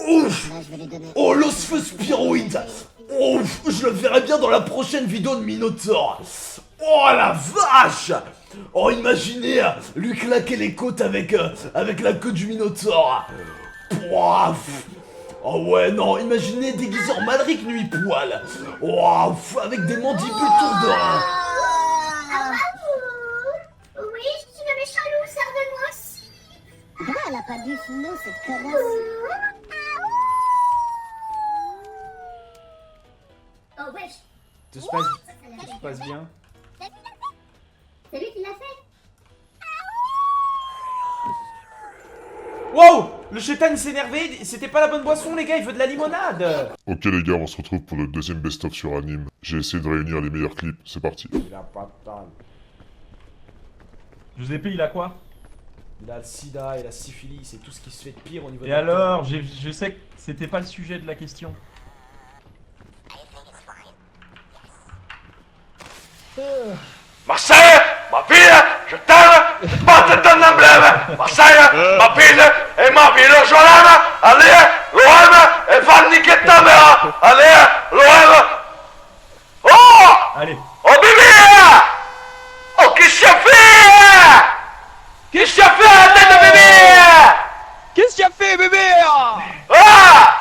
Ouf. Là, je vais lui donner. Oh, l'osfeu spiroïde. Ouf, je le verrai bien dans la prochaine vidéo de Minotaur. Oh la vache. Oh, imaginez lui claquer les côtes avec la queue du Minotaur. Pouah. Oh ouais, non, imaginez déguisé en Malric nuit poil. Oh, avec des mandibules tour de rein. Oui, je suis le méchant loup, serve-moi aussi. Pourquoi elle a pas bu sous l'eau, cette connasse? Oh wesh, Tout se passe bien. c'est lui qui l'a fait. Wow! Le chétan il s'est énervé, c'était pas la bonne boisson les gars, il veut de la limonade! Ok les gars, on se retrouve pour le deuxième best-of sur anime. J'ai essayé de réunir les meilleurs clips, c'est parti. Il a pas de temps. Giuseppe, il a quoi? Il a le sida, il a syphilis, c'est tout ce qui se fait de pire au niveau Et de alors, je sais que c'était pas le sujet de la question. Marseille, ma ville, je t'aime, batte ton emblème. Marseille, ma ville et ma ville, je l'aime. Allez, l'OM, et va niquer ta mère. Allez, l'OM. Oh, Allez, oh bébé. Oh, qu'est-ce que tu fait? Qu'est-ce que tu fait, tête de bébé? Qu'est-ce qu'il a fait, bébé? Ah,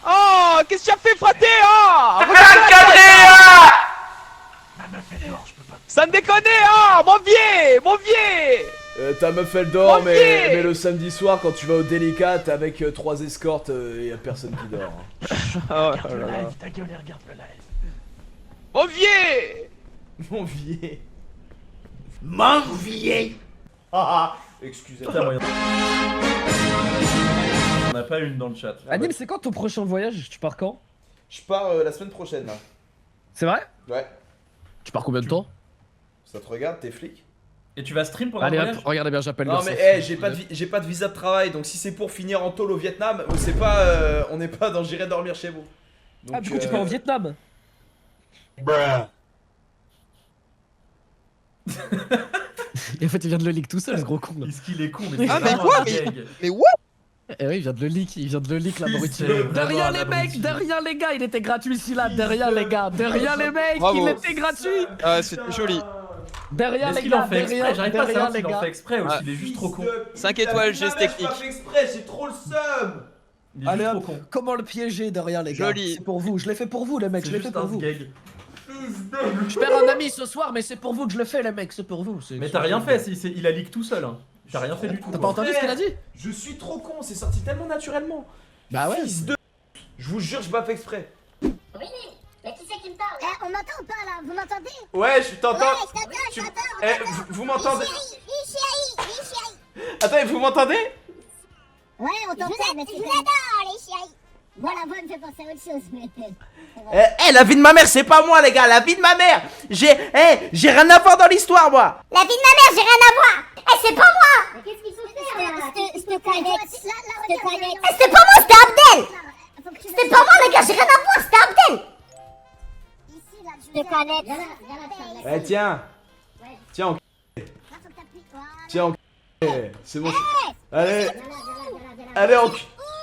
Oh, qu'est-ce qu'il a fait, fraté? t'as fait encadrer. Ça me déconne, mon vieux, mon vieux. ta meuf elle dort, Mon mais, pied. mais le samedi soir quand tu vas au Délicat avec 3 escortes, y a personne qui dort. Hein. Oh là là. ta gueule et regarde le live. Mon vieux. Mon vieil. Mon vieil. Ah, excusez-moi. Putain, moyen. On a pas une dans le chat. Anime, c'est quand ton prochain voyage? Tu pars quand? Je pars la semaine prochaine là. C'est vrai? Ouais. Tu pars combien de temps? Ça te regarde, t'es flic? Et tu vas stream pendant Allez le hop, voyage? regardez bien, j'appelle Non le mais chef. j'ai pas de visa de travail, donc si c'est pour finir en tôle au Vietnam, c'est pas on n'est pas dans j'irai dormir chez vous. Donc, Ah, du coup, tu pars au Vietnam? Et en fait, il vient de le leak tout seul, ce gros con là. Est-ce qu'il est con, mais Ah, c'est mais vraiment quoi, un gag. Mais what? Eh oui, il vient de le leak, l'abruti. C'est De vraiment rien un les abruti. mecs, de rien les gars, il était gratuit celui-là, de rien les gars, de rien les mecs, Bravo. il était gratuit. Ah, c'est joli. De rien Est-ce les qu'il en gars, fait de rien, exprès? J'arrive de pas à rien savoir les s'il en gars. fait exprès ou Ah. s'il est juste trop con. 5 étoiles, geste technique. Pas fait exprès, j'ai trop le seum. Il est Allez juste trop hop, con. comment le piéger de rien les gars? Joli. C'est pour vous, je l'ai fait pour vous les mecs, C'est je l'ai fait juste pour un vous. gag. Je perds un ami ce soir, mais c'est pour vous que je le fais les mecs, c'est pour vous. Mais t'as rien fait, il a leak tout seul. Hein. T'as rien fait du tout. T'as pas entendu ce qu'il a dit? Je suis trop con, c'est sorti tellement naturellement. Bah ouais. Fils de... Je vous jure, j'ai pas fait exprès. Oui, mais qui c'est qui me parle? On m'entend ou pas là? Vous m'entendez? Ouais, je t'entends. Ouais, je t'entends, je Tu- t'entends. Eh, vous m'entendez? Les chéris. Attends, et vous m'entendez? Ouais, on t'entend, mais c'est... Je l'adore, les chéris. Moi, la voix me fait penser à autre chose, mais... Eh, la vie de ma mère, c'est pas moi, les gars, la vie de ma mère. J'ai rien à voir dans l'histoire, moi. La vie de ma mère, j'ai rien à voir. Eh, c'est pas moi. Mais qu'est-ce qu'il faut faire là? Je te connecte. Je te connecte. Eh, c'est pas moi, c'était Abdel. C'était pas moi, les gars, j'ai rien à voir, c'était Abdel. Ici, là, Je te connecte. Eh, tiens. Tiens, en... Tiens, en... C'est bon. Allez, allez, en...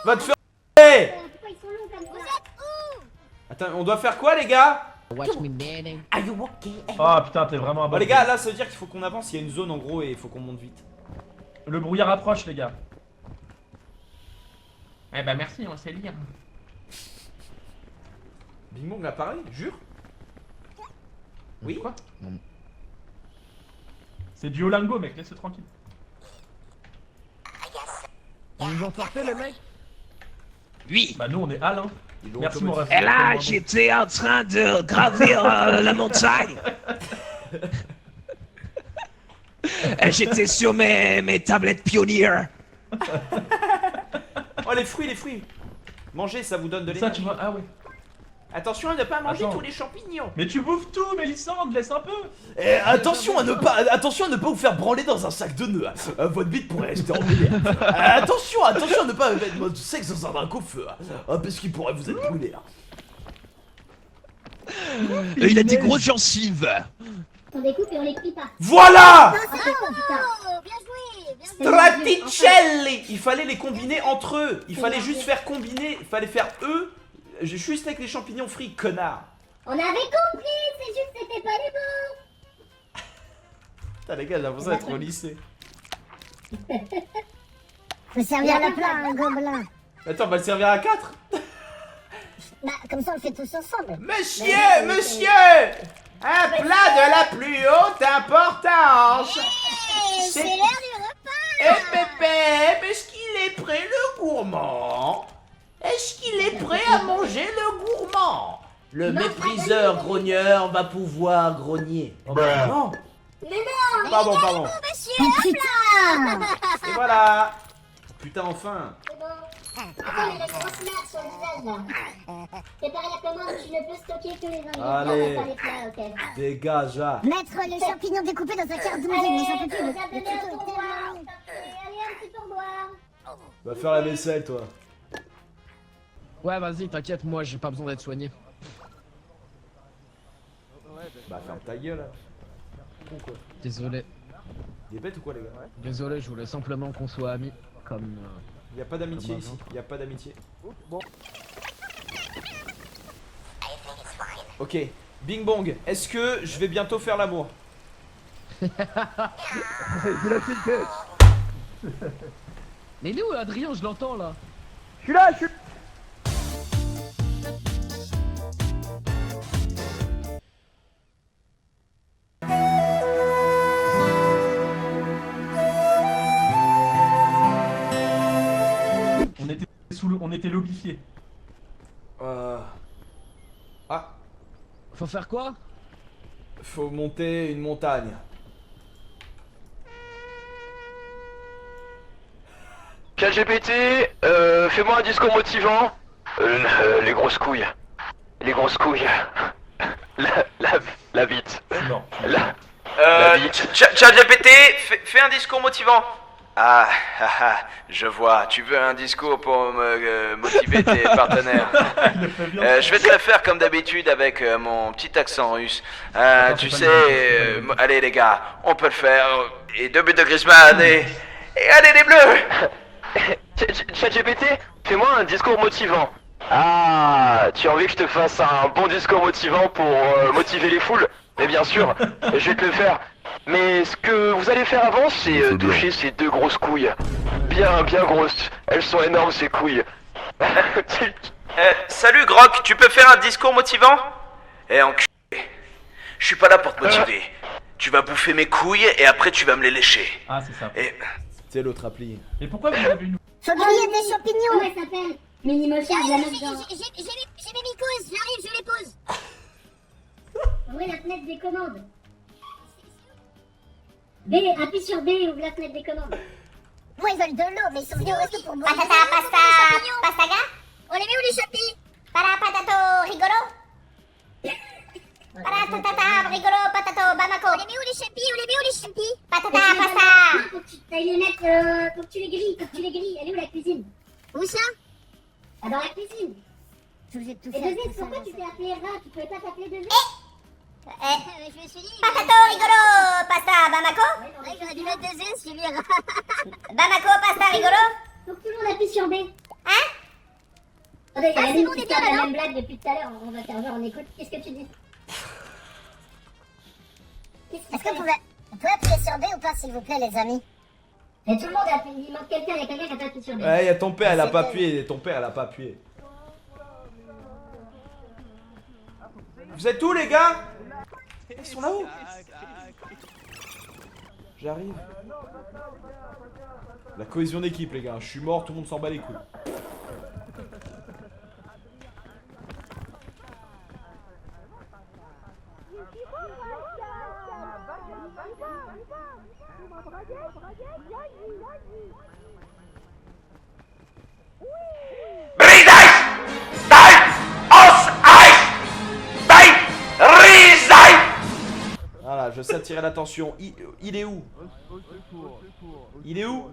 Va te faire... Eh. Pourquoi ils sont longs comme ça? Vous êtes où? Attends, on doit faire quoi, les gars? Watch me dating. Are you okay? Ah putain, t'es vraiment un Bon, bon. les gars, là, ça veut dire qu'il faut qu'on avance. Il y a une zone, en gros, et il faut qu'on monte vite. Le brouillard approche, les gars. Eh bah merci, on sait lire. Bing Bong a parlé, jure? Oui? Quoi? C'est Duolingo, mec, laisse-le tranquille. On nous en sortait les mecs? Oui. Bah nous on est Alain. Ils l'ont Merci mon ref. Et là, j'étais en train de gravir la montagne. Et j'étais sur mes tablettes pionnières. Oh, les fruits, les fruits. Mangez, ça vous donne de Ça l'énergie. tu vois, ah ouais. Attention à ne pas manger Attends. tous les champignons. Mais tu bouffes tout, Mélissande, laisse un peu. Et attention à ne pas vous faire branler dans un sac de nœuds. Votre bite pourrait rester emmêlée. Attention à ne pas mettre votre sexe dans un drap au feu. Parce qu'il pourrait vous être brûlé. Il a des grosses gencives. On découpe et on les plie pas. Voilà. Non, c'est pas putain. Oh, bien joué. Straticelli. Il fallait les combiner entre eux. Il fallait juste faire combiner. Il fallait faire eux. Juste avec les champignons frits, connard. On avait compris, c'est juste c'était pas les bons. Putain les gars, j'ai l'impression d'être au lycée. Faut servir le plat, un gobelin. Attends, on va le servir à 4. Bah, comme ça on le fait tous ensemble. Monsieur, monsieur, un plat de la plus haute importance. C'est l'heure du repas. Eh Pépé, est-ce qu'il est prêt le gourmand? Est-ce qu'il est prêt à manger le gourmand? Le mépriseur grogneur va pouvoir grogner. Oh, non. Mais non. Pardon, pardon. Monsieur, hop là. Et voilà. Putain, enfin. C'est bon. Attends, il y a la grosse merde sur le visage là. Préparer la commande, tu ne peux stocker que les ingrédients. Allez. Pas les plats, ok. Dégage. Mettre les champignons découpés dans un quart d'onde, mais j'en peux plus. Le tuto est tellement long. Allez, un petit pourboire. Va faire la vaisselle, toi. Ouais, vas-y, t'inquiète, moi j'ai pas besoin d'être soigné. Bah, ferme ta gueule. Là. Con, quoi. Désolé. Il est bête ou quoi, les gars? Désolé, je voulais simplement qu'on soit amis. Comme. Y a pas d'amitié ici. Y a pas d'amitié. Ok. Bing bong. Est-ce que je vais bientôt faire l'amour? Mais il est où Adrien? Je l'entends là. On était lobifiés. Ah. Faut faire quoi? Faut monter une montagne. ChatGPT, fais-moi un discours motivant. Les grosses couilles. Les grosses couilles. La bite. Non. La bite. ChatGPT, fais un discours motivant. Ah, je vois. Tu veux un discours pour me motiver tes partenaires. Il le fait bien. Je vais te le faire comme d'habitude avec mon petit accent russe. Tu sais, allez les gars, on peut le faire. Et 2 buts de Griezmann et allez les bleus. ChatGPT, fais-moi un discours motivant. Ah, tu as envie que je te fasse un bon discours motivant pour motiver les foules? Mais bien sûr, je vais te le faire. Mais ce que vous allez faire avant, c'est toucher ces 2 grosses couilles. Bien grosses. Elles sont énormes ces couilles. Salut Grok, tu peux faire un discours motivant? Eh enculé, je suis pas là pour te motiver. Tu vas bouffer mes couilles et après tu vas me les lécher. Ah, c'est ça. Et... C'est l'autre appli. Mais pourquoi vous avez une... Faut griller des champignons. Comment elle s'appelle? Minimochard, la meuf dans... J'ai mes mycoses, j'arrive, je les pose. Ouvrez la fenêtre des commandes. B, appuie sur B, ouvre la fenêtre des commandes. Moi, ils veulent de l'eau, mais ils sont venus au resto pour boire. Patata, pastaga. On les met où les chapis? Patato, rigolo. Patatata, rigolo, patato, bamako. On les met où les chapis? Patata, pasta. Faut que tu ailles les mettre, faut que tu les grilles, Elle est où la cuisine? Où ça? Ah, dans la cuisine. Je vous ai tout fait. Et Devise, pourquoi tu t'es appelé Rat? Tu pouvais pas t'appeler Devise? Je me suis dit... Patato, rigolo, pasta, bamako. Ouais, j'aurais dû mettre Devise, j'ai mis Rat. Bamako, pasta, rigolo. Faut que tout le monde appuie sur B. Hein? Attendez, c'est bon, on est bien là, la même blague depuis tout à l'heure. On va faire genre, on écoute. Qu'est-ce que tu dis? Est-ce que vous pouvez appuyer sur B ou pas, s'il vous plaît, les amis? Et tout le monde a appuyé. Il manque quelqu'un, il y a quelqu'un qui a pas appuyé sur B. Ouais, y a ton père, elle a pas appuyé. Ton père, elle a pas appuyé. Vous êtes où, les gars? Ils sont là-haut. J'arrive. La cohésion d'équipe, les gars. Je suis mort, tout le monde s'en bat les couilles. Voilà, je sais attirer l'attention. Il est où? Il est où?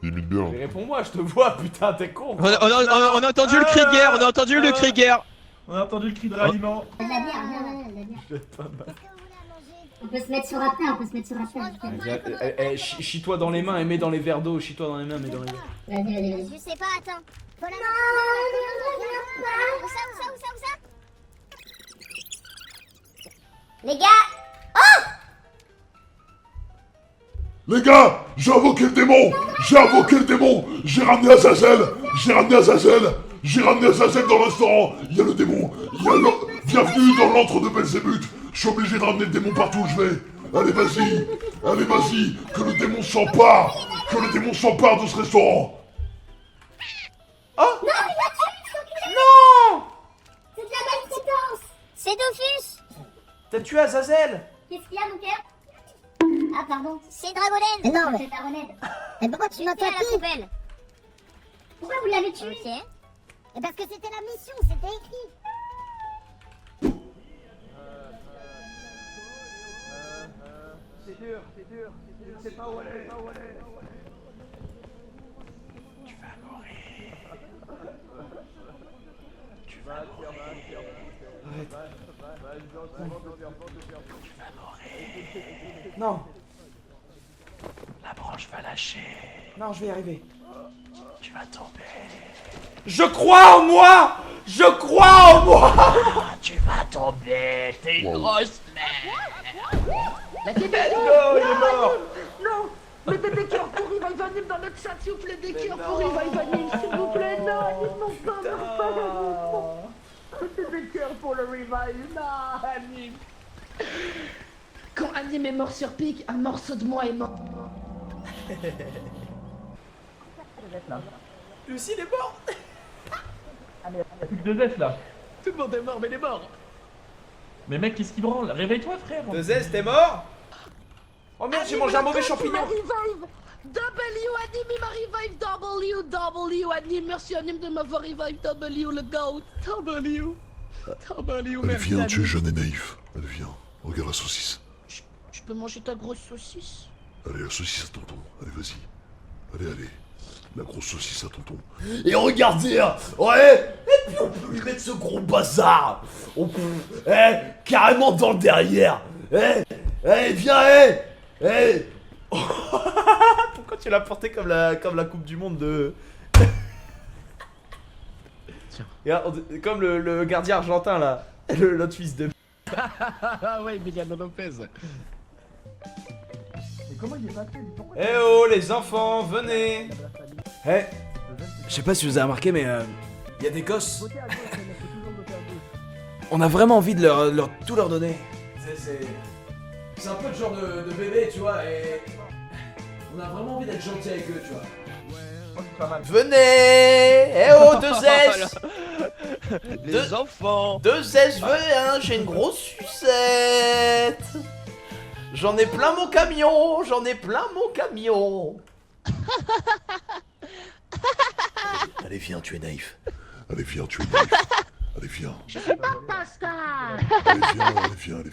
Il imite bien. Mais réponds-moi, je te vois, putain, t'es con. On a entendu le cri de guerre, on a entendu le cri de guerre. On a entendu le cri de ralliement. La bière, la bière. Je vais pas mal. Qu'est-ce que vous voulez à manger? On peut se mettre sur la terre, on peut se mettre sur la terre. Chie-toi dans les mains et mets dans les verres d'eau. Chie-toi dans les mains et mets dans les verres. Vas-y. Je sais pas, attends. Non, Où ça? Les gars. Les gars, j'ai invoqué le démon. J'ai ramené Azazel. J'ai ramené Azazel dans le restaurant. Il y a le démon. Bienvenue dans l'antre de Belzébuth. Je suis obligé de ramener le démon partout où je vais. Allez, vas-y. Que le démon s'empare de ce restaurant. Oh non. C'est de la maltraitance. C'est Dofus. T'as tué Azazel. Qu'est-ce qu'il y a, mon cœur? Ah, pardon. C'est Dragonène. Mais non, c'est Dragonène. Mais pourquoi tu m'as Mettez à la tapé? poubelle. Pourquoi vous l'avez tué? Ok. Et parce que c'était la mission, c'était écrit. C'est dur. C'est pas où aller. Tu vas mourir. Non. La branche va lâcher. Non, je vais y arriver. Tu vas tomber. Je crois en moi. Tu vas tomber. T'es une grosse merde. Let's go, il est mort. Non. Mettez des cœurs pour Revive Anime dans le chat, s'il vous plaît, des cœurs pour Revive Anime, s'il vous plaît. Non, Anime, non, pas. Mettez des cœurs pour le Revive. Non, Anime. Quand Anime est mort sur pic, un morceau de moi est mort. Lui aussi, il est mort. Il y a plus que 2S là. Tout le monde est mort, mais il est mort. Mais mec, qu'est-ce qui branle? Réveille-toi, frère. 2S, t'es mort? Oh merde, j'ai mangé un mauvais champignon. Revive. W Anime, il m'a revive. W Anime, merci Anime de m'avoir revive. W le goat. W, Allez, merci viens, tu es Anime. jeune et naïf. Allez, viens. Regarde la saucisse. Je peux manger ta grosse saucisse? Allez, la saucisse à tonton. Allez, vas-y. Allez. La grosse saucisse à tonton. Et regardez, ouais. Et puis on peut lui mettre ce gros bazar. On peut, carrément dans le derrière. Viens. Pourquoi tu l'as porté comme la Coupe du Monde de... Tiens. Regarde, comme le gardien argentin là. L'autre fils de... Ah ouais, Emiliano Lopez. Mais comment il est passé? Eh oh les enfants, venez. Je sais pas si vous avez remarqué mais il y a des gosses. On a vraiment envie de leur tout leur donner. C'est un peu le genre de bébé, tu vois, et on a vraiment envie d'être gentil avec eux, tu vois. Venez. Eh oh, 2S. Les enfants. 2S, venez, j'ai une grosse sucette. J'en ai plein mon camion. Allez, viens, tu es naïf. Allez, viens. Allez, viens. Je suis pas Pascal. Allez, viens. Viens,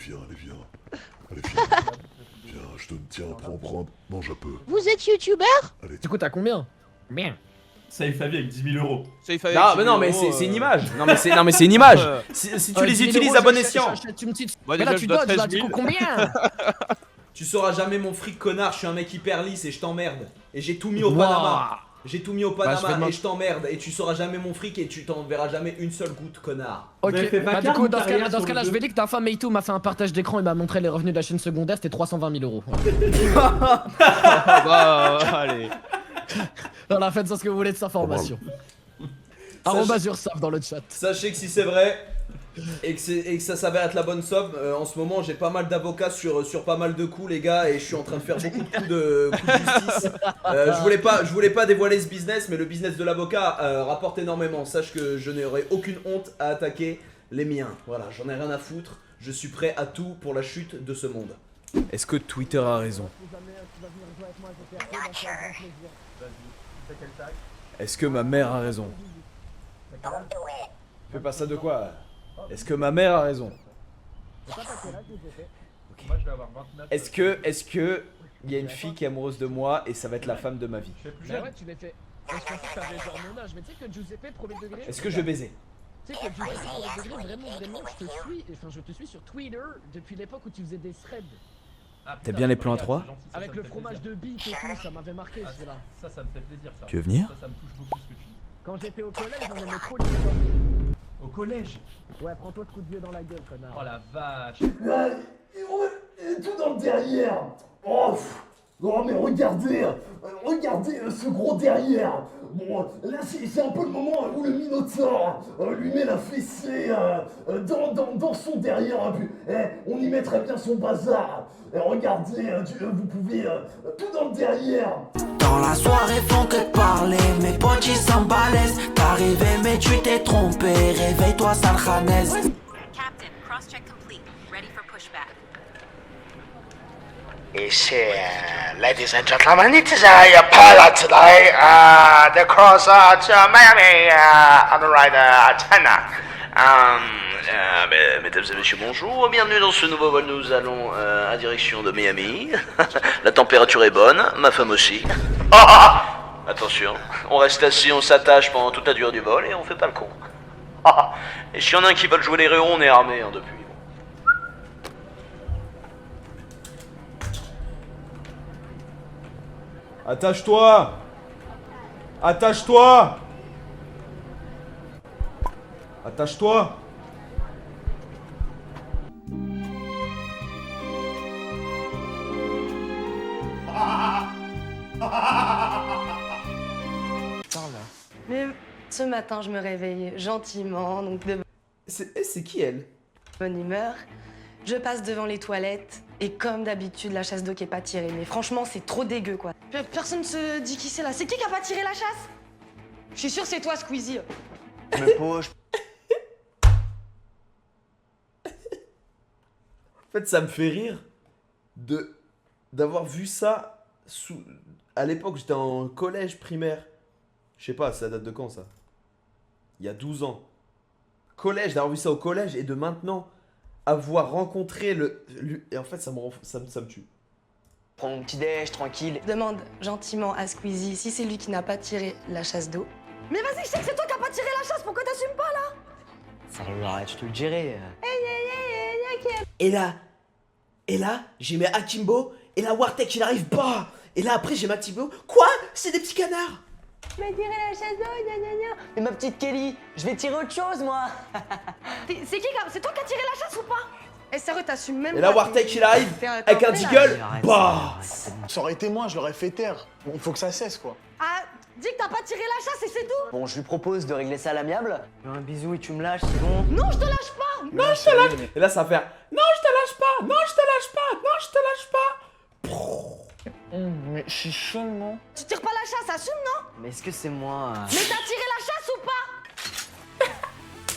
je te tiens, prends, mange un peu. Vous êtes youtubeur? Allez, Du coup, t'as combien? Bien. Save ta vie avec 10 000 euros. Non, mais c'est une image. Non, mais c'est une image. Si tu les utilises à bon escient. Mais là, tu dodges, là, du coup, combien? Tu sauras jamais mon fric, connard. Je suis un mec hyper lisse et je t'emmerde. Et j'ai tout mis au Panama. Et je t'emmerde. Et tu sauras jamais mon fric et tu t'en verras jamais une seule goutte, connard. Ok, Vous avez fait bah du vacarme coup, ou dans ce carrière cas-là, sur le je jeu vais dire que ta femme Meitu m'a fait un partage d'écran et m'a montré les revenus de la chaîne secondaire, c'était 320 000 euros. Bah, allez. Voilà, faites ce que vous voulez de cette information. Arrobas Ursaf dans le chat. Sachez que si c'est vrai et que ça s'avère être la bonne somme, en ce moment j'ai pas mal d'avocats sur pas mal de coups, les gars, et je suis en train de faire beaucoup de coups de justice. Je voulais pas dévoiler ce business, mais le business de l'avocat rapporte énormément. Sache que je n'aurai aucune honte à attaquer les miens. Voilà, j'en ai rien à foutre. Je suis prêt à tout pour la chute de ce monde. Est-ce que Twitter a raison? Est-ce que ma mère a raison? Fais pas ça de quoi? Est-ce que ma mère a raison? Moi je vais avoir 29. Est-ce que il y a une fille qui est amoureuse de moi et ça va être la femme de ma vie? Je fais plus Bah jeune. ouais, tu l'as fait. Je pensais que t'avais genre mon âge, mais tu sais que Giuseppe, premier degré. Est-ce que je vais baiser? Tu sais que Giuseppe, premier degré, vraiment, je te suis sur Twitter depuis l'époque où tu faisais des threads. Ah, T'aimes putain, bien les plans à regarde, 3? c'est gentil, ça, Avec ça me le fait fromage plaisir. de bique et tout, ça m'avait marqué Ah, celui-là. ça me fait plaisir ça. Tu veux venir? Ça me touche beaucoup ce que tu dis. Quand j'étais au collège, on aimait trop les gens. Au collège? Ouais, prends-toi ce coup de vieux dans la gueule, connard. Oh la vache. Et tout dans le derrière. Oh, oh mais regardez, regardez ce gros derrière. Bon, là c'est un peu le moment où le Minotaure lui met la fessée dans son derrière. Puis, on y mettrait bien son bazar. Regardez, vous pouvez tout dans le derrière. Dans la soirée font que de parler, mes potes ils s'embalaissent. T'es arrivé mais tu t'es trompé, réveille-toi sale Khanez. Captain, cross-check complete. Ready for pushback. Ici, ladies and gentlemen, it is a pilot today, the cross to Miami, on the right antenna. Mesdames et messieurs, bonjour, bienvenue dans ce nouveau vol. Nous allons à direction de Miami. La température est bonne, ma femme aussi. Attention, on reste assis, on s'attache pendant toute la durée du vol et on fait pas le con. Et s'il y en a un qui veut jouer les héros, on est armé depuis. Attache-toi! Attache-toi! Attache-toi! Mais ce matin, je me réveille gentiment, donc de C'est qui elle? bonne humeur. Je passe devant les toilettes et comme d'habitude, la chasse d'eau qui est pas tirée. Mais franchement, c'est trop dégueu, quoi. Personne se dit qui c'est là. C'est qui a pas tiré la chasse? Je suis sûre c'est toi, Squeezie. Me poche. En fait, ça me fait rire d'avoir vu ça à l'époque, j'étais en collège primaire. Je sais pas, ça date de quand ça? Il y a 12 ans. Collège, d'avoir vu ça au collège et de maintenant avoir rencontré et en fait, ça me tue. Prends mon petit déj, tranquille. Demande gentiment à Squeezie si c'est lui qui n'a pas tiré la chasse d'eau. Mais vas-y, je sais que c'est toi qui a pas tiré la chasse, pourquoi t'assumes pas là? Ça arrête, je te le dirai. Et là, j'ai mes Akimbo, et la Wartech il arrive pas. Et là après j'ai ma Akimbo. Quoi? C'est des petits canards. Mais tirer la chasse d'eau, gna gna gna. Mais ma petite Kelly, je vais tirer autre chose moi. C'est toi qui as tiré la chasse ou pas? Eh sérieux, t'assumes même Et pas. la Wartech il arrive T'es avec un complet, là. deagle. Bah. Ça aurait été moi, je l'aurais fait taire. Il faut que ça cesse, quoi. Ah, dis que t'as pas tiré la chasse et c'est tout. Bon, je lui propose de régler ça à l'amiable. Un bisou et tu me lâches, c'est bon. Non, je te lâche pas. Non, je te lâche. Et là ça va faire. Non, je te lâche pas. Non, je te lâche pas. Non, je te lâche pas. Mais je suis chaud, non? Tu tires pas la chasse, assume, non? Mais est-ce que c'est moi? Mais t'as tiré la chasse ou pas?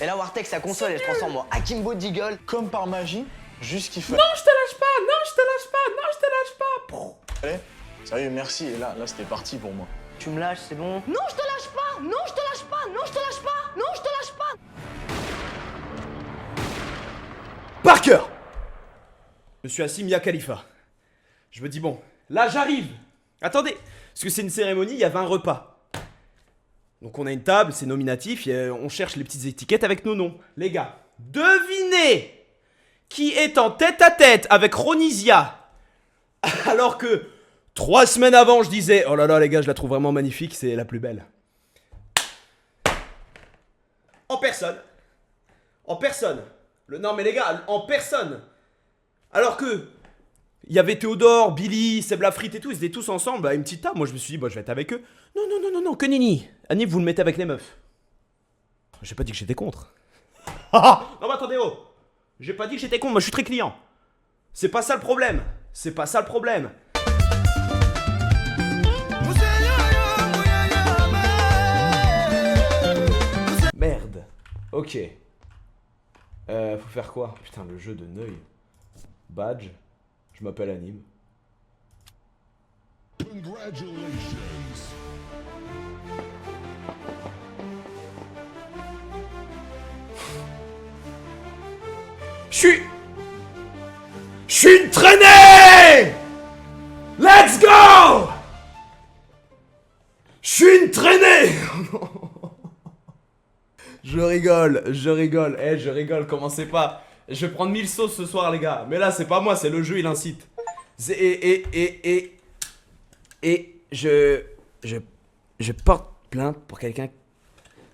Et la Wartech, sa console, elle se transforme en Akimbo Deagle. Comme par magie, juste qu'il fait. Non, je te lâche pas. Non, je te lâche pas. Non, je te lâche pas. Allez, sérieux, merci. Et là c'était parti pour moi. Tu me lâches, c'est bon. Non, je te lâche pas. Non, je te lâche pas. Non, je te lâche pas. Non, je te lâche pas. Parker! Je me suis assis Mia Khalifa. Je me dis bon, là j'arrive. Attendez, parce que c'est une cérémonie, il y avait un repas. Donc on a une table, c'est nominatif, et on cherche les petites étiquettes avec nos noms. Les gars, devinez qui est en tête à tête avec Ronisia. Alors que 3 semaines avant, je disais oh là là les gars, je la trouve vraiment magnifique, c'est la plus belle. En personne. En personne. Non mais les gars, en personne. Alors que il y avait Théodore, Billy, Seb Lafrite et tout, ils étaient tous ensemble à une petite table. Moi je me suis dit, bah, je vais être avec eux. Non, non, non, non, non, que nenni. Annie, vous le mettez avec les meufs. J'ai pas dit que j'étais contre. Non mais attendez, oh. J'ai pas dit que j'étais contre, moi je suis très client. C'est pas ça le problème. C'est pas ça le problème. Merde. Ok. Faut faire quoi? Putain, le jeu de Neuil. Badge. Je m'appelle Anime. Je suis une traînée. Let's go. Je suis une traînée. Je rigole, je rigole, je rigole, commencez pas. Je vais prendre 1000 sauces ce soir les gars. Mais là c'est pas moi, c'est le jeu, il incite. Et je porte plainte pour quelqu'un.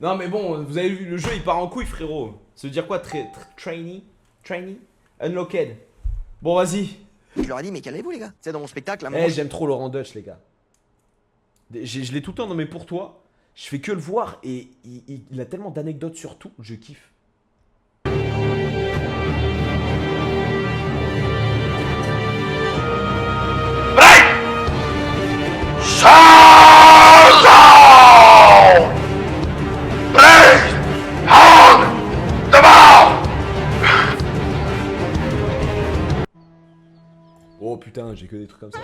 Non mais bon, vous avez vu, le jeu il part en couille frérot. Ça veut dire quoi, trainee? Unlocked. Bon vas-y. Je leur ai dit mais calmez-vous les gars. C'est dans mon spectacle. Eh j'aime trop Laurent Dutch les gars. Je l'ai tout le temps dans mes pour toi. Je fais que le voir et il a tellement d'anecdotes sur tout, je kiffe. Oh putain, j'ai que des trucs comme ça.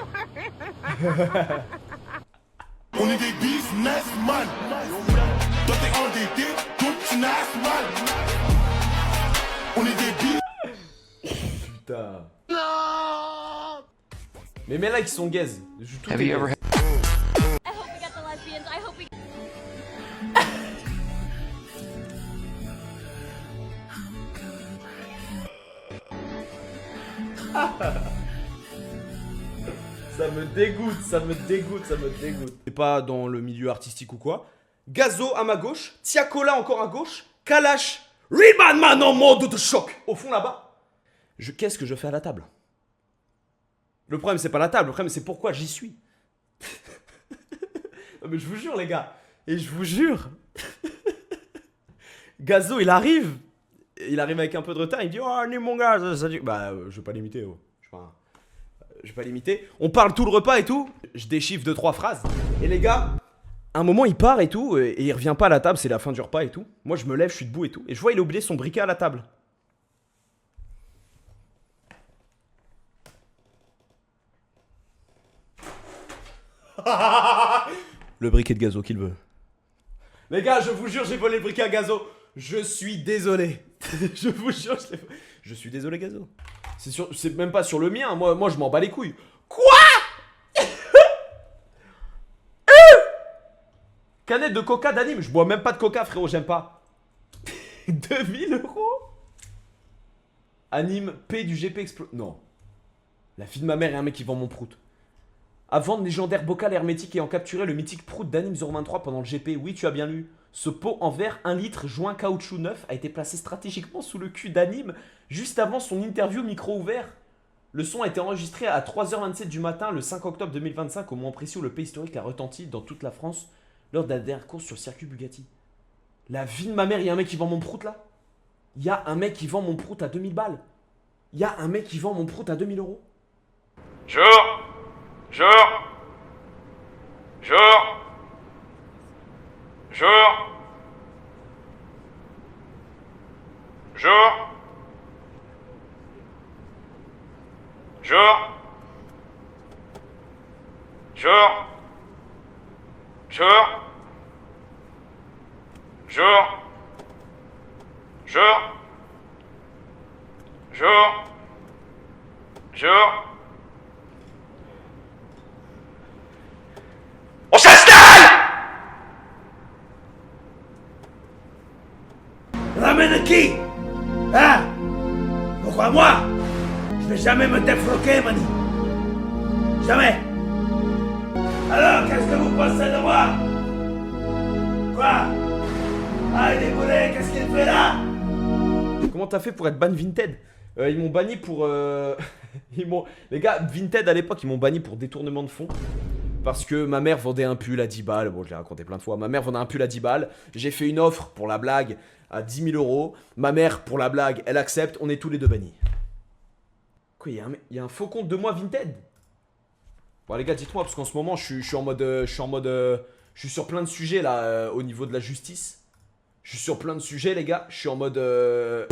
On est des businessmen. Toi t'es endetté, donc tu nasses mal. On est des Putain. Mais mes likes sont gaze. Have you ever I hope we got the lesbians. I hope we Ça me dégoûte, ça me dégoûte, ça me dégoûte. C'est pas dans le milieu artistique ou quoi. Gazo à ma gauche, Tiakola encore à gauche, Kalash, Rayman Man en mode de choc au fond là-bas. Qu'est-ce que je fais à la table? Le problème c'est pas la table, le problème c'est pourquoi j'y suis. Non mais je vous jure les gars, et je vous jure. Gazo il arrive avec un peu de retard, il me dit oh ni mon gars, ça dit... Bah je vais pas l'imiter oh. Je vais pas l'imiter. On parle tout le repas et tout. Je déchiffre 2-3 phrases. Et les gars, à un moment il part et tout. Et il revient pas à la table, c'est la fin du repas et tout. Moi je me lève, je suis debout et tout. Et je vois il a oublié son briquet à la table. Le briquet de Gazo qu'il veut. Les gars, je vous jure, j'ai volé le briquet à Gazo. Je suis désolé. Je vous jure, je suis désolé Gazo. C'est même pas sur le mien, moi je m'en bats les couilles. Quoi? Canette de coca d'anime, je bois même pas de coca frérot, j'aime pas. 2000 €? Anime P du GP Explo... Non. La fille de ma mère et un mec qui vend mon prout. À vendre légendaire bocal hermétique ayant capturé le mythique prout d'Anime 023 pendant le GP. Oui, tu as bien lu. Ce pot en verre 1 litre joint caoutchouc neuf a été placé stratégiquement sous le cul d'Anime juste avant son interview micro ouvert. Le son a été enregistré à 3h27 du matin le 5 octobre 2025 au moment précis où le pays historique a retenti dans toute la France lors de la dernière course sur circuit Bugatti. La vie de ma mère, il y a un mec qui vend mon prout là. Il y a un mec qui vend mon prout à 2000 balles. Il y a un mec qui vend mon prout à 2000 €. Jour. On s'installe! Ramène qui? Hein? Pourquoi moi? Je vais jamais me défroquer, Mani. Jamais. Alors, qu'est-ce que vous pensez de moi? Quoi? Ah, il est bourré, qu'est-ce qu'il fait là? Comment t'as fait pour être ban Vinted? Ils m'ont banni pour... Les gars, Vinted à l'époque, ils m'ont banni pour détournement de fonds. Parce que ma mère vendait un pull à 10 balles. Bon, je l'ai raconté plein de fois. Ma mère vendait un pull à 10 balles. J'ai fait une offre pour la blague à 10 000 €. Ma mère, pour la blague, elle accepte. On est tous les deux bannis. Quoi, il y a un faux compte de moi Vinted? Bon, les gars, dites-moi, parce qu'en ce moment, je suis en mode... Je suis sur plein de sujets, là, au niveau de la justice. Je suis sur plein de sujets, les gars. Je suis en mode... Je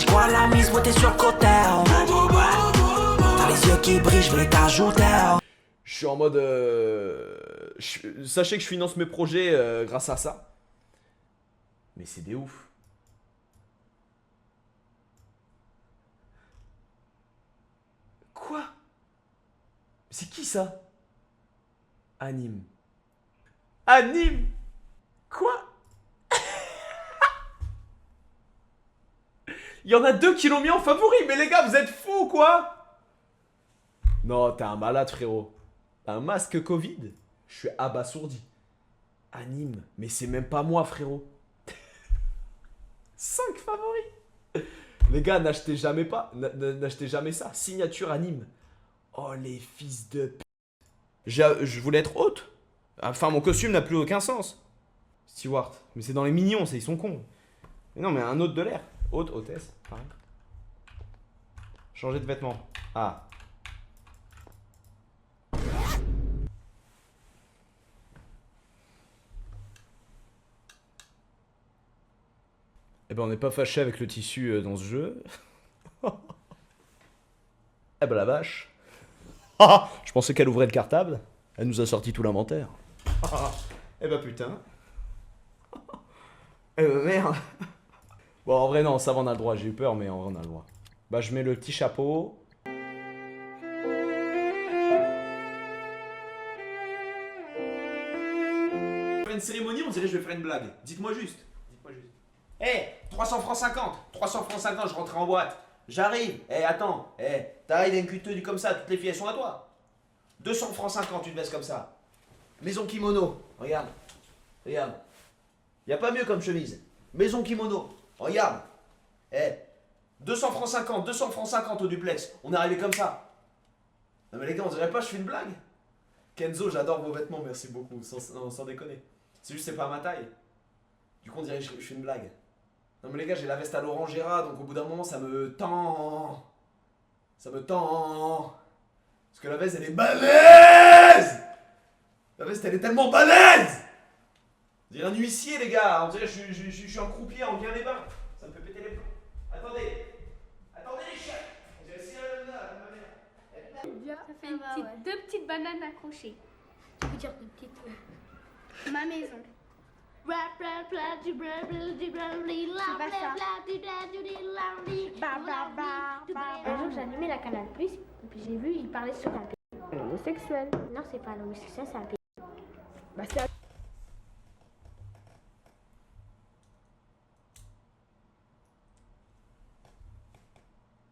vois la mise, t'es sur le côté. T'as les yeux qui brillent, je vais t'ajouter. Je suis en mode... Sachez que je finance mes projets grâce à ça. Mais c'est des ouf. Quoi? C'est qui ça? Anime. Anime? Quoi? Il y en a 2 qui l'ont mis en favori, mais les gars, vous êtes fous ou quoi? Non, t'es un malade, frérot. Un masque Covid? Je suis abasourdi. Anime, mais c'est même pas moi, frérot. 5 favoris. Les gars, n'achetez jamais pas. N'achetez jamais ça. Signature anime. Oh, les fils de p. Je voulais être hôte. Enfin, mon costume n'a plus aucun sens. Stewart. Mais c'est dans les mignons, ils sont cons. Mais non, mais un hôte de l'air. Hôte, hôtesse. Pareil. Changer de vêtements. Ah. Eh ben, on n'est pas fâché avec le tissu dans ce jeu. Eh ben, la vache. Je pensais qu'elle ouvrait le cartable. Elle nous a sorti tout l'inventaire. Eh ben, putain. Eh ben, merde. Bon, en vrai, non, ça va, on a le droit. J'ai eu peur, mais en vrai, on a le droit. Bah, je mets le petit chapeau. Faire une cérémonie, on dirait que je vais faire une blague. Dites-moi juste. Dites-moi juste. Eh, 300 francs 50. 300 francs 50, je rentre en boîte. J'arrive. Eh, attends. Eh, t'arrives à une cuteux du comme ça, toutes les filles, elles sont à toi. 200 francs 50, une veste comme ça. Maison kimono. Regarde. Regarde. Y a pas mieux comme chemise. Maison kimono. Regarde. Eh, 200 francs 50, 200 francs 50 au duplex. On est arrivé comme ça. Non mais les gars, on dirait pas que je fais une blague. Kenzo, j'adore vos vêtements, merci beaucoup. Sans déconner. C'est juste, c'est pas à ma taille. Du coup, on dirait que je fais une blague. Non mais les gars, j'ai la veste à l'orangera, donc au bout d'un moment, ça me tend. Ça me tend. Parce que la veste, elle est balèze. La veste, elle est tellement balèze. On dirait un huissier, les gars. On dirait que je suis un croupier en bien les bains. Ça me fait péter les plombs. Attendez. Attendez les chiens. On dirait si ma mère. Ça fait deux petites bananes accrochées. Tu peux dire deux petites. Ma maison. Un jour j'ai allumé la Canal+, et puis j'ai vu, il parlait sur un pays. Un homosexuel. Non, c'est pas un homosexuel, c'est un pays. Bah c'est un...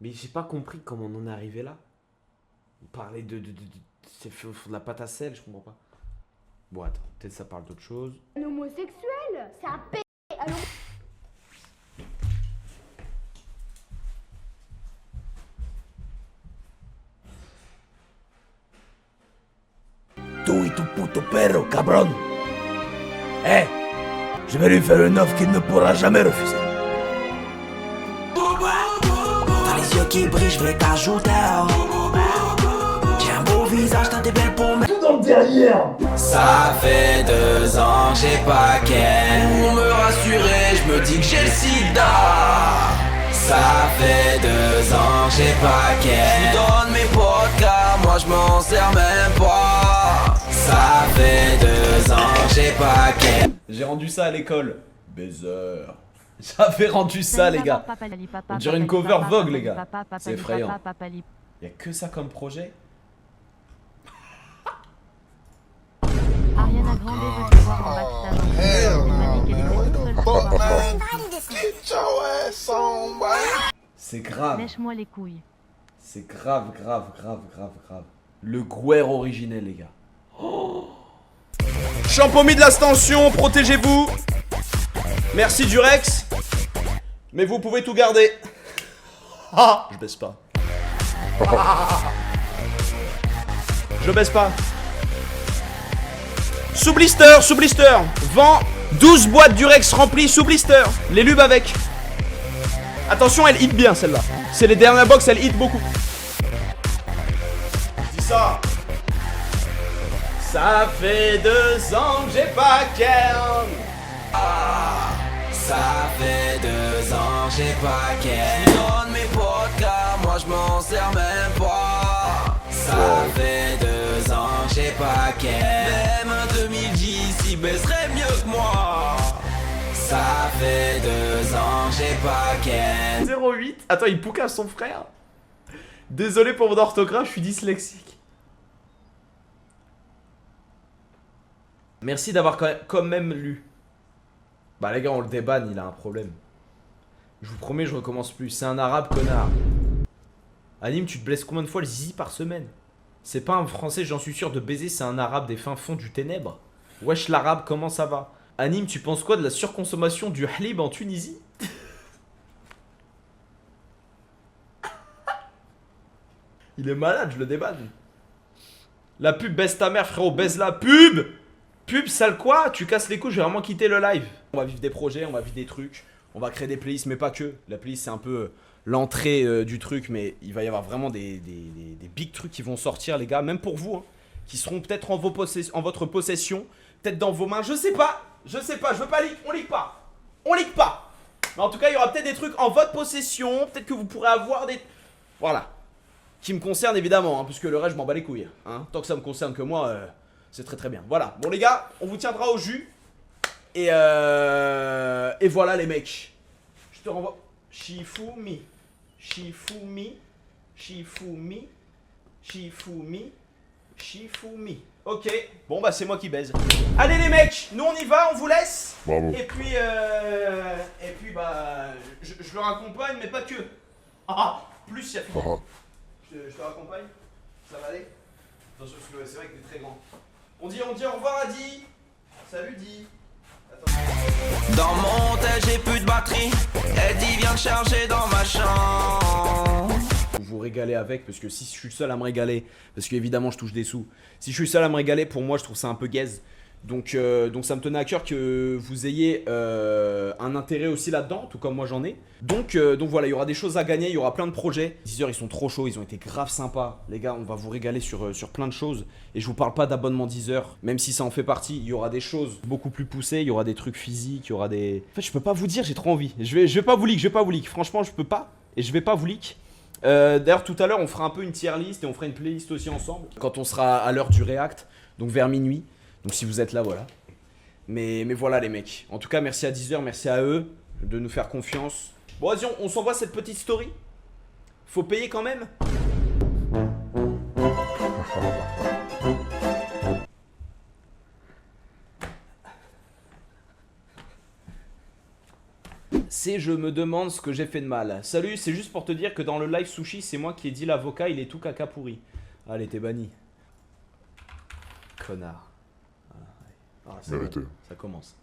Mais j'ai pas compris comment on en est arrivé là. On parlait c'est de la pâte à sel, je comprends pas. Bon, attends, peut-être ça parle d'autre chose. Un homosexuel, c'est un pays. Tú y tu puto perro, cabrón. Eh, je vais lui faire une offre qu'il ne pourra jamais refuser. T'as les yeux qui brillent, je vais t'ajouter. J'ai un beau visage, t'as des belles paumes. Tout dans le derrière. Ça fait 2 ans que j'ai pas ken. Pour me rassurer, je me dis que j'ai le sida. Ça fait 2 ans que j'ai pas ken. Je donne mes podcasts, moi je m'en sers même pas. Ça fait 2 ans que j'ai pas ken. J'ai rendu ça à l'école. Baiser. J'avais rendu ça, les gars. On dirait une cover Vogue, les gars. C'est effrayant. Y'a que ça comme projet. Ariana Grande veut te voir en backstage. C'est grave. Lèche-moi les couilles. C'est grave. Le Gouer originel, les gars. Oh. Champomis de l'ascension, protégez-vous. Merci Durex. Mais vous pouvez tout garder. Ah, je baisse pas. Je baisse pas. Sous blister. Vend 12 boîtes Durex remplies sous blister. Les lubes avec. Attention, elle hit bien celle-là. C'est les dernières box, elle hit beaucoup. Je dis ça. Ça fait 2 ans que j'ai pas ken. Ça fait 2 ans que j'ai pas ken. Je donne mes podcasts, moi je m'en sers même pas. Ça fait 2 ans que j'ai pas ken. Même un 2010 il baisserait mieux que moi. Ça fait 2 ans que j'ai pas ken. 08. Attends, il poucasse son frère. Désolé pour mon orthographe, je suis dyslexique. Merci d'avoir quand même lu. Bah les gars, on le débanne, il a un problème. Je vous promets, je recommence plus. C'est un arabe connard. Anime, tu te blesses combien de fois le zizi par semaine? C'est pas un français, j'en suis sûr, de baiser, c'est un arabe des fins fonds du ténèbre. Wesh l'arabe, comment ça va? Anime, tu penses quoi de la surconsommation du halib en Tunisie? Il est malade, je le débanne. La pub baisse ta mère, frérot, baisse la pub! Pub, sale quoi? Tu casses les couilles, je vais vraiment quitter le live. On va vivre des projets, on va vivre des trucs. On va créer des playlists, mais pas que. La playlist, c'est un peu l'entrée du truc, mais il va y avoir vraiment des big trucs qui vont sortir, les gars. Même pour vous, hein, qui seront peut-être en votre possession, peut-être dans vos mains. Je sais pas, je veux pas leak, on leak pas. On leak pas. Mais en tout cas, il y aura peut-être des trucs en votre possession. Peut-être que vous pourrez avoir des... Voilà. Qui me concerne évidemment, hein, puisque le reste, je m'en bats les couilles. Hein. Tant que ça me concerne que moi, c'est très très bien. Voilà. Bon les gars, on vous tiendra au jus. Et voilà les mecs. Je te renvoie. Shifumi. Shifumi. Shifumi. Shifumi. Shifumi. Ok. Bon bah c'est moi qui baise. Allez les mecs, nous on y va, on vous laisse. Bravo. Et puis bah je le raccompagne mais pas que. Ah plus il y a fini. Je te raccompagne. Ça va aller? Attention parce que c'est vrai que t'es très grand. On dit au revoir à Di. Salut Di. Dans mon tel j'ai plus de batterie. Eddie vient de charger dans ma chambre. Vous régaler avec, parce que si je suis seul à me régaler, parce qu'évidemment je touche des sous, si je suis seul à me régaler, pour moi je trouve ça un peu gaze. Donc ça me tenait à cœur que vous ayez un intérêt aussi là-dedans, tout comme moi j'en ai. Donc voilà, il y aura des choses à gagner, il y aura plein de projets. Deezer, ils sont trop chauds, ils ont été grave sympas. Les gars, on va vous régaler sur plein de choses. Et je vous parle pas d'abonnement Deezer, même si ça en fait partie. Il y aura des choses beaucoup plus poussées, il y aura des trucs physiques, il y aura des... En fait, je peux pas vous dire, j'ai trop envie. Je vais pas vous leak, Franchement, je peux pas. Et je vais pas vous leak. D'ailleurs, tout à l'heure, on fera un peu une tier list et on fera une playlist aussi ensemble. Quand on sera à l'heure du React, donc vers minuit. Donc si vous êtes là, voilà. Mais voilà les mecs. En tout cas, merci à Deezer, merci à eux de nous faire confiance. Bon, vas-y, on s'envoie cette petite story. Faut payer quand même. C'est je me demande ce que j'ai fait de mal. Salut, c'est juste pour te dire que dans le live sushi, c'est moi qui ai dit l'avocat, il est tout caca pourri. Allez, t'es banni. Connard. Ah, ça commence.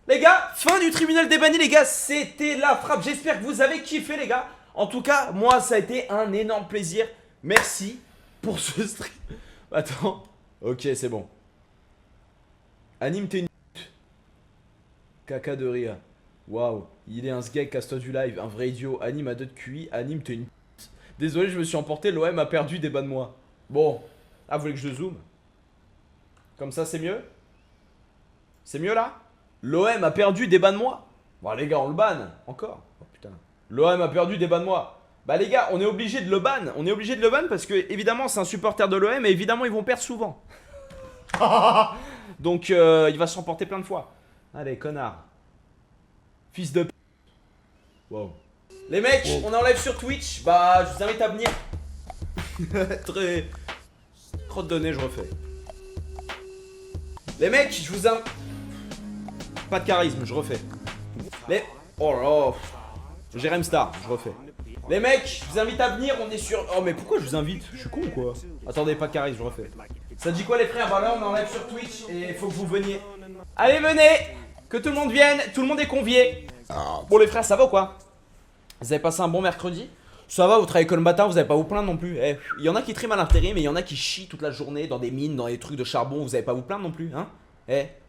Les gars, fin du tribunal des bannis, les gars. C'était la frappe. J'espère que vous avez kiffé, les gars. En tout cas, moi, ça a été un énorme plaisir. Merci pour ce stream. Attends. Ok, c'est bon. Anime, t'es une... Caca de rire. Waouh. Il est un sgeg, casse-toi du live. Un vrai idiot. Anime à 2 de QI. Anime, t'es une... Désolé, je me suis emporté. L'OM a perdu, des bas de moi. Bon. Ah, vous voulez que je zoome? Comme ça, c'est mieux? C'est mieux là? L'OM a perdu, des bas de moi. Bon, les gars, on le banne. Encore. Oh putain. L'OM a perdu, des bas de moi. Bah, les gars, on est obligé de le ban. On est obligé de le ban parce que, évidemment, c'est un supporter de l'OM et évidemment, ils vont perdre souvent. Donc, il va s'emporter plein de fois. Allez, connard. Fils de p. Wow. Les mecs, on est en live sur Twitch. Bah, je vous invite à venir. Très. Trop de données, je refais. Les mecs, je vous invite. Pas de charisme, je refais. Les. Oh là là. Jérém Star, je refais. Les mecs, je vous invite à venir, on est sur... Oh mais pourquoi je vous invite? Je suis con ou quoi? Attendez, pas de charisme, je refais. Ça dit quoi les frères? Bah là on est en live sur Twitch et il faut que vous veniez. Allez venez! Que tout le monde vienne, tout le monde est convié. Bon les frères, ça va ou quoi? Vous avez passé un bon mercredi? Ça va, vous travaillez comme le matin, vous avez pas à vous plaindre non plus. Il y en a qui triment à l'intérim, mais il y en a qui chient toute la journée dans des mines, dans des trucs de charbon, vous avez pas à vous plaindre non plus, hein?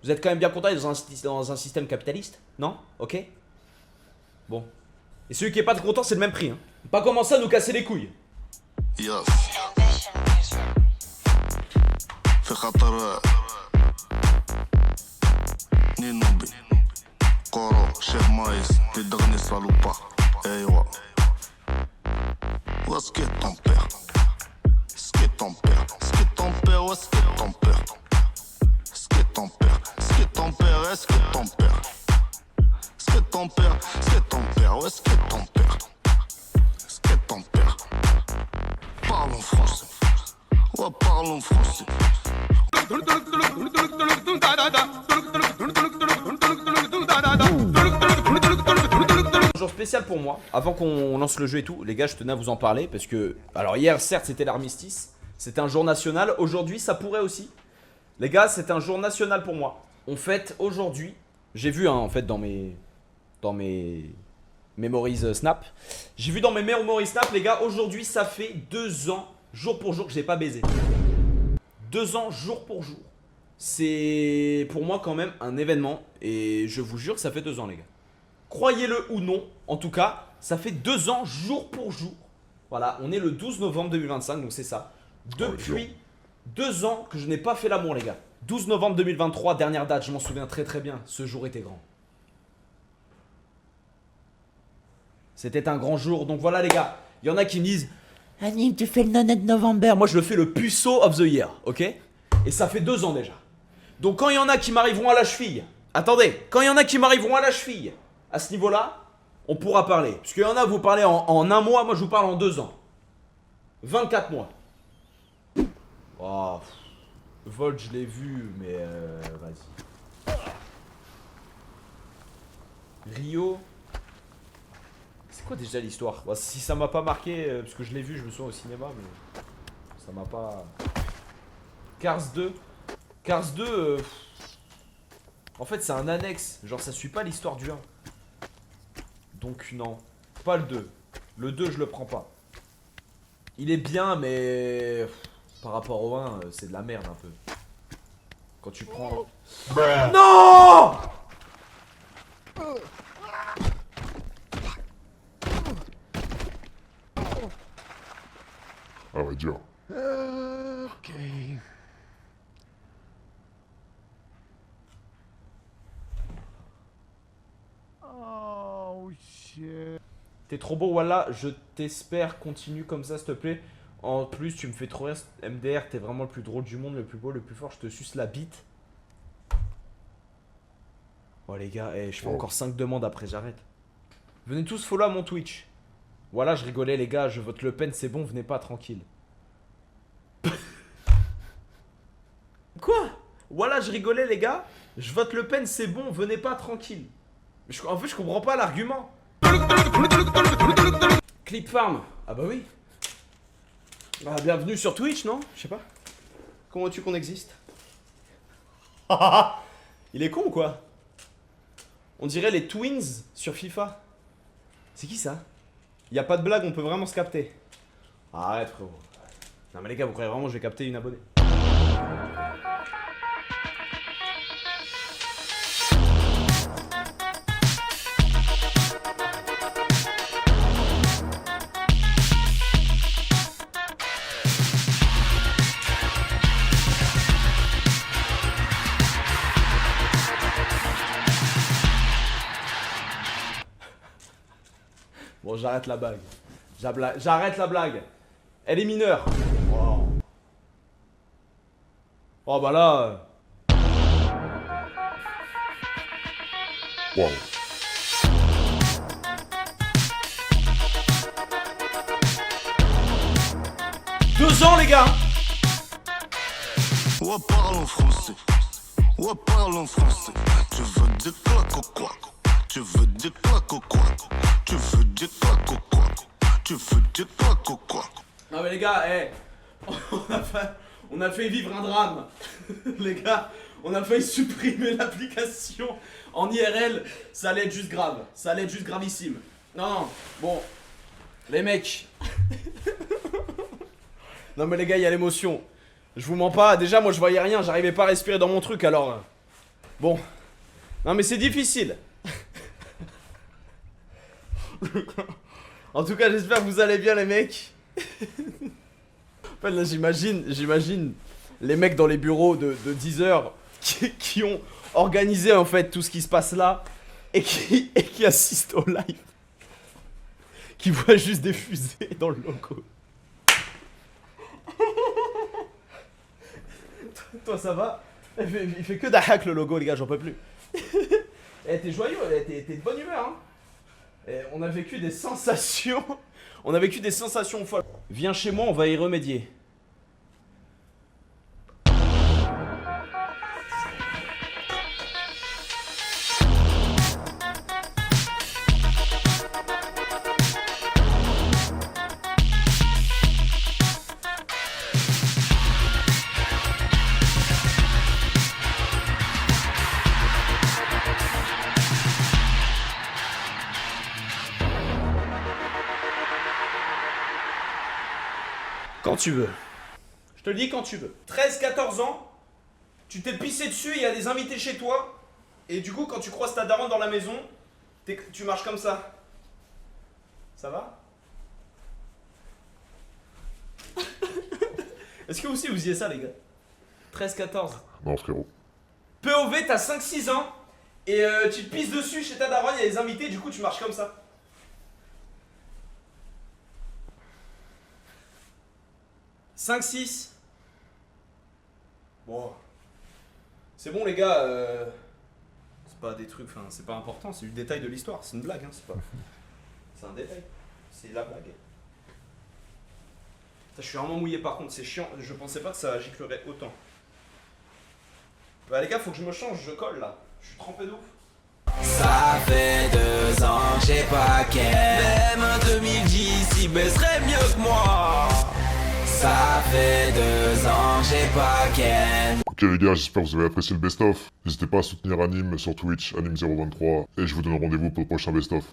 Vous êtes quand même bien content d'être dans un système capitaliste? Non? Ok? Bon. Et celui qui est pas content, c'est le même prix, hein. Pas commencer à nous casser les couilles. Yes. في خطر نينوبي قورو شيخ مايس تدغني صالوبا ايوا واسكي ton père سكي ton père سكي ton père واسكي ton père سكي ton père سكي ton père اسكي ton père سكي ton père سكي ton père واسكي ton père سكي ton père parlons français ouais parlons français. Bonjour spécial pour moi. Avant qu'on lance le jeu et tout, les gars, je tenais à vous en parler parce que... Alors hier, certes, c'était l'armistice. C'était un jour national. Aujourd'hui, ça pourrait aussi. Les gars, c'est un jour national pour moi. On fête aujourd'hui. J'ai vu, hein, en fait, dans mes Memories Snap. J'ai vu dans mes Memories Snap, les gars, aujourd'hui, ça fait 2 ans, jour pour jour, que j'ai pas baisé. 2 ans, jour pour jour. C'est pour moi quand même un événement. Et je vous jure que ça fait 2 ans, les gars. Croyez-le ou non, en tout cas, ça fait 2 ans, jour pour jour. Voilà, on est le 12 novembre 2025, donc c'est ça. Depuis 2 ans que je n'ai pas fait l'amour, les gars. 12 novembre 2023, dernière date, je m'en souviens très très bien. Ce jour était grand. C'était un grand jour, donc voilà les gars. Il y en a qui me disent Anime, tu fais le Nonette November. Moi je le fais le puceau of the year, ok? Et ça fait 2 ans déjà. Donc quand il y en a qui m'arriveront à la cheville, attendez, quand il y en a qui m'arriveront à la cheville, à ce niveau-là, on pourra parler. Parce qu'il y en a, vous parlez en 1 mois, moi je vous parle en 2 ans. 24 mois. Oh, Volt, je l'ai vu, mais vas-y. Rio. C'est quoi déjà l'histoire? Bon, si ça m'a pas marqué, parce que je l'ai vu, je me souviens au cinéma, mais ça m'a pas... Cars 2. Cars 2, en fait c'est un annexe, genre ça suit pas l'histoire du 1. Donc non, pas le 2. Le 2 je le prends pas. Il est bien mais par rapport au 1 c'est de la merde un peu. Quand tu prends... Non! Ah ouais, dur. Ok. Oh shit. T'es trop beau, voilà, je t'espère, continue comme ça, s'il te plaît. En plus, tu me fais trop rire, MDR, t'es vraiment le plus drôle du monde, le plus beau, le plus fort, je te suce la bite. Oh les gars, je fais encore 5 demandes après, j'arrête. Venez tous follow à mon Twitch. Voilà, je rigolais les gars, je vote Le Pen, c'est bon, venez pas, tranquille. Quoi? Voilà, je rigolais les gars, je vote Le Pen, c'est bon, venez pas, tranquille. En fait, je comprends pas l'argument. Clip Farm. Ah bah oui. Ah, bienvenue sur Twitch, non? Je sais pas. Comment veux-tu qu'on existe? Il est con ou quoi? On dirait les Twins sur FIFA. C'est qui ça? Y a pas de blague, on peut vraiment se capter. Arrête frérot. Non mais les gars, vous croyez vraiment que je vais capter une abonnée? Bon, j'arrête la blague. J'arrête la blague. Elle est mineure. Wow. Oh bah là. Wow. Deux ans les gars. Ouais, parle en français. Ouais, parle en français. Tu veux des claques ou quoi? Tu veux des claques ou quoi? Tu veux des claques ou quoi? Tu veux des claques ou quoi? Non mais les gars, on a fait vivre un drame. Les gars, on a failli supprimer l'application en IRL. Ça allait être juste grave. Ça allait être juste gravissime. Non, non, bon. Les mecs. Non mais les gars, il y a l'émotion. Je vous mens pas, déjà moi je voyais rien, j'arrivais pas à respirer dans mon truc alors... Bon. Non mais c'est difficile. En tout cas j'espère que vous allez bien les mecs. En fait là j'imagine les mecs dans les bureaux de 10 heures qui ont organisé en fait tout ce qui se passe là et qui assistent au live. Qui voient juste des fusées dans le logo. Toi ça va? Il fait que d'hack le logo les gars, j'en peux plus. T'es joyeux, t'es de bonne humeur hein. On a vécu des sensations. On a vécu des sensations folles. Viens chez moi, on va y remédier. tu veux. Je te le dis quand tu veux. 13-14 ans, tu t'es pissé dessus, il y a des invités chez toi, et du coup, quand tu croises ta daronne dans la maison, tu marches comme ça. Ça va? Est-ce que vous aussi vous faisiez ça, les gars? 13-14. Non, frérot. POV, t'as 5-6 ans, et tu te pisses dessus chez ta daronne, il y a des invités, du coup, tu marches comme ça. 5-6. Bon. C'est bon les gars, c'est pas des trucs, enfin c'est pas important, c'est du détail de l'histoire, c'est une blague, hein, c'est pas... C'est un détail, c'est la blague. Putain, je suis vraiment mouillé par contre, c'est chiant, je pensais pas que ça giclerait autant. Bah les gars, faut que je me change, je colle là, je suis trempé de ouf. Ça fait 2 ans que j'ai pas ken. Même un 2010 il baisserait mieux que moi. Ça fait 2 ans que j'ai pas ken. Ok les gars, j'espère que vous avez apprécié le best-of. N'hésitez pas à soutenir Anime sur Twitch, Anime023, et je vous donne rendez-vous pour le prochain best-of.